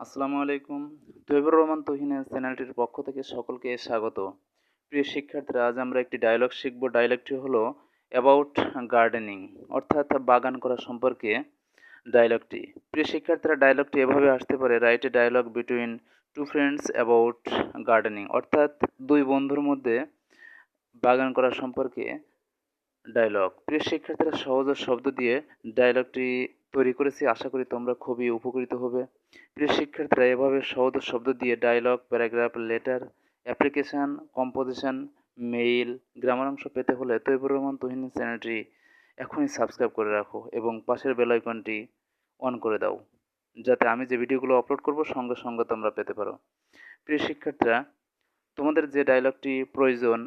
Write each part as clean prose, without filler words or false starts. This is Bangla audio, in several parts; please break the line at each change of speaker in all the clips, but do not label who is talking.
আসসালামু আলাইকুম। তৈবুর রহমান তুহিনের চ্যানেলটির পক্ষ থেকে সকলকে স্বাগত। প্রিয় শিক্ষার্থীরা, আজ আমরা একটি ডায়লগ শিখব। ডায়লগটি হলো অ্যাবাউট গার্ডেনিং, অর্থাৎ বাগান করা সম্পর্কে ডায়লগটি। প্রিয় শিক্ষার্থীরা, ডায়লগটি এভাবে আসতে পারে: write a dialogue between two friends about gardening, অর্থাৎ দুই বন্ধুর মধ্যে বাগান করা সম্পর্কে ডায়লগ। প্রিয় শিক্ষার্থীরা, সহজ শব্দ দিয়ে ডায়লগটি তৈরি করেছি, আশা করি তোমরা খুবই উপকৃত হবে। প্রিয় শিক্ষার্থীরা, এভাবে সহজ শব্দ দিয়ে dialogue, paragraph, letter, application, composition, mail, grammar অংশ পেতে হলে তৈবুর রহমান তুহিন চ্যানেলটি এখনই সাবস্ক্রাইব করে রাখো এবং পাশের বেল আইকনটি অন করে দাও, যাতে আমি যে ভিডিওগুলো আপলোড করব সঙ্গে সঙ্গে তোমরা পেতে পারো। প্রিয় শিক্ষার্থীরা, তোমাদের যে ডায়লগটি প্রয়োজন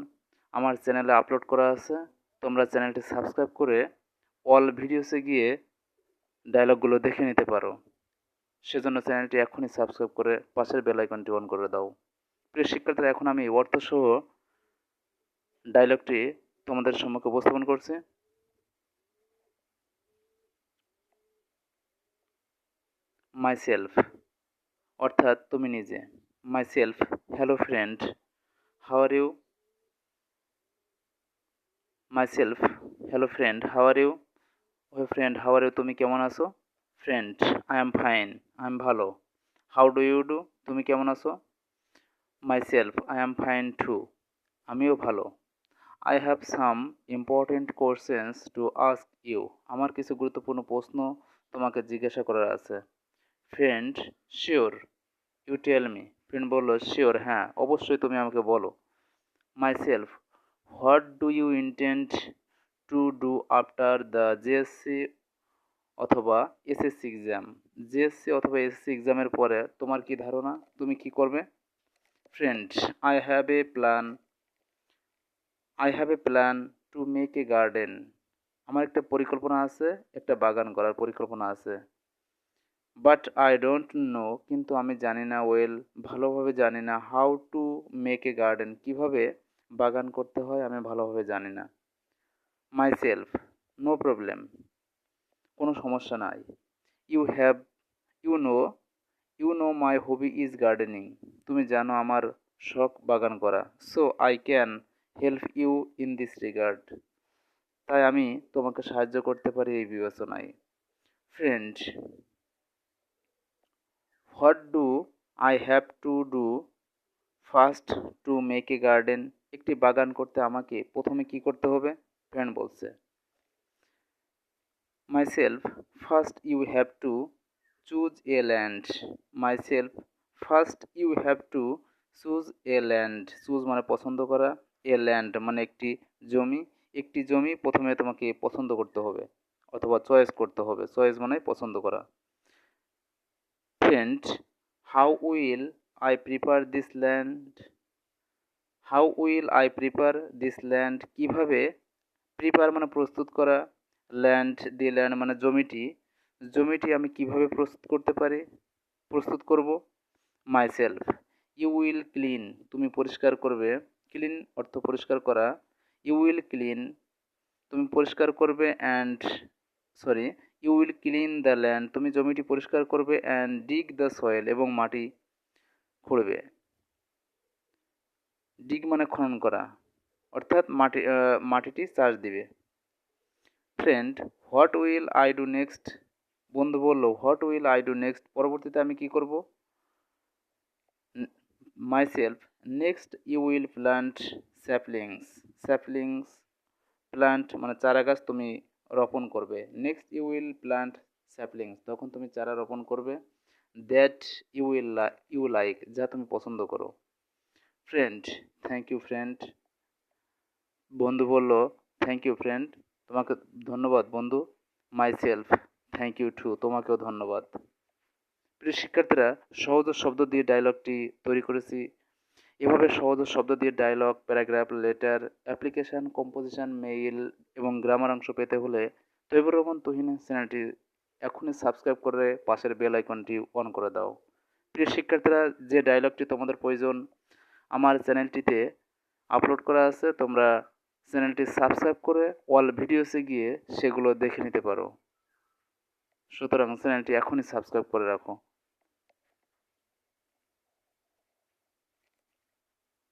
আমার চ্যানেলে আপলোড করা আছে। তোমরা চ্যানেলটি সাবস্ক্রাইব করে অল ভিডিওসে গিয়ে ডায়লগগুলো দেখে নিতে পারো। সেজন্য চ্যানেলটি এখনই সাবস্ক্রাইব করে পাশের বেল আইকনটি অন করে দাও। প্রিয় শিক্ষার্থীরা, এখন আমি অর্থসহ ডায়লগটি তোমাদের সম্মুখে উপস্থাপন করছি। মাইসেলফ, অর্থাৎ তুমি নিজে। Myself, hello friend, how are you? Myself, hello friend, how are you? ওহে ফ্রেন্ড, হাউ আর ইউ? তুমি কেমন আছো? ফ্রেন্ড, আই এম ফাইন, আমি ভালো। How do you do? তুমি কেমন আছো? Myself, I am fine too, আমিও ভালো। I have some important questions to ask you, আমার কিছু গুরুত্বপূর্ণ প্রশ্ন তোমাকে জিজ্ঞাসা করার আছে। Friend, sure, you tell me. Friend বলল, শিওর, হ্যাঁ অবশ্যই, তুমি আমাকে বলো। Myself, what do you intend to do after the JSC অথবা এসএসসি এক্সাম? জিএসসি অথবা এসএসসি এক্সামের পরে তোমার কি ধারণা, তুমি কি করবে? Friend, I have a plan, I have a plan to make a garden, আমার একটা পরিকল্পনা আছে, একটা বাগান করার পরিকল্পনা আছে। বাট আই ডোন্ট নো, কিন্তু আমি জানি না, ওয়েল, ভালোভাবে জানি না, how to make a garden, কিভাবে বাগান করতে হয় আমি ভালোভাবে জানি না। মাইসেলফ, নো প্রবলেম, কোনো সমস্যা নাই। You have, you know, you know my hobby is gardening, তুমি জানো আমার শখ বাগান করা। So I can help you in this regard, তাই আমি তোমাকে সাহায্য করতে পারি এই বিবেচনায়। Friend, what do I have to do first to make a garden, একটি বাগান করতে আমাকে প্রথমে কি করতে হবে? ফ্রেন্ড বলছে। Myself, first you have to choose a land, myself, first you have to choose a land, choose মানে পছন্দ করা, এ ল্যান্ড মানে একটি জমি, একটি জমি প্রথমে তোমাকে পছন্দ করতে হবে অথবা চয়েস করতে হবে। চয়েস মানে পছন্দ করা। Friend, how will I প্রিপার this land, how will I প্রিপার this land, কীভাবে, প্রিপার মানে প্রস্তুত করা, ল্যান্ড, দি ল্যান্ড মানে জমিটি, জমিটি আমি কিভাবে প্রস্তুত করতে পারি, প্রস্তুত করব। মাইসেলফ, ইউ উইল ক্লিন, তুমি পরিষ্কার করবে, ক্লিন অর্থ পরিষ্কার করা, ইউ উইল ক্লিন, তুমি পরিষ্কার করবে, and sorry, you will clean the land, তুমি জমিটি পরিষ্কার করবে, অ্যান্ড ডিগ দ্য সয়েল, এবং মাটি খুঁড়বে। ডিগ মানে খনন করা, অর্থাৎ মাটিটি চাষ দিবে। Friend, what will I do next, বন্ধু বলল, what will I do next, পরবর্তীতে আমি কি করব? Myself, next you will plant saplings, saplings plant মানে চারা গাছ তুমি রোপণ করবে। Next you will plant saplings, তখন তুমি চারা রোপণ করবে। That you will you like, যা তুমি পছন্দ করো। ফ্রেন্ড, থ্যাংক ইউ ফ্রেন্ড, বন্ধু বলল, থ্যাংক ইউ ফ্রেন্ড, তোমাকে ধন্যবাদ বন্ধু। মাইসেলফ, থ্যাংক ইউ টু, তোমাকেও ধন্যবাদ। প্রিয় শিক্ষার্থীরা, সহজ শব্দ দিয়ে ডায়লগটি তৈরি করেছি। এভাবে সহজ শব্দ দিয়ে dialogue, paragraph, letter, application, composition, mail এবং গ্রামার অংশ পেতে হলে তৈবুর রহমান তুহিন চ্যানেলটি এখনই সাবস্ক্রাইব করে পাশের বেল আইকনটি অন করে দাও। প্রিয় শিক্ষার্থীরা, যে ডায়লগটি তোমাদের প্রয়োজন আমার চ্যানেলটিতে আপলোড করা আছে, তোমরা চ্যানেলটি সাবস্ক্রাইব করে অল ভিডিওসে গিয়ে সেগুলো দেখে নিতে পারো। সুতরাং চ্যানেলটি এখনই সাবস্ক্রাইব করে রাখো।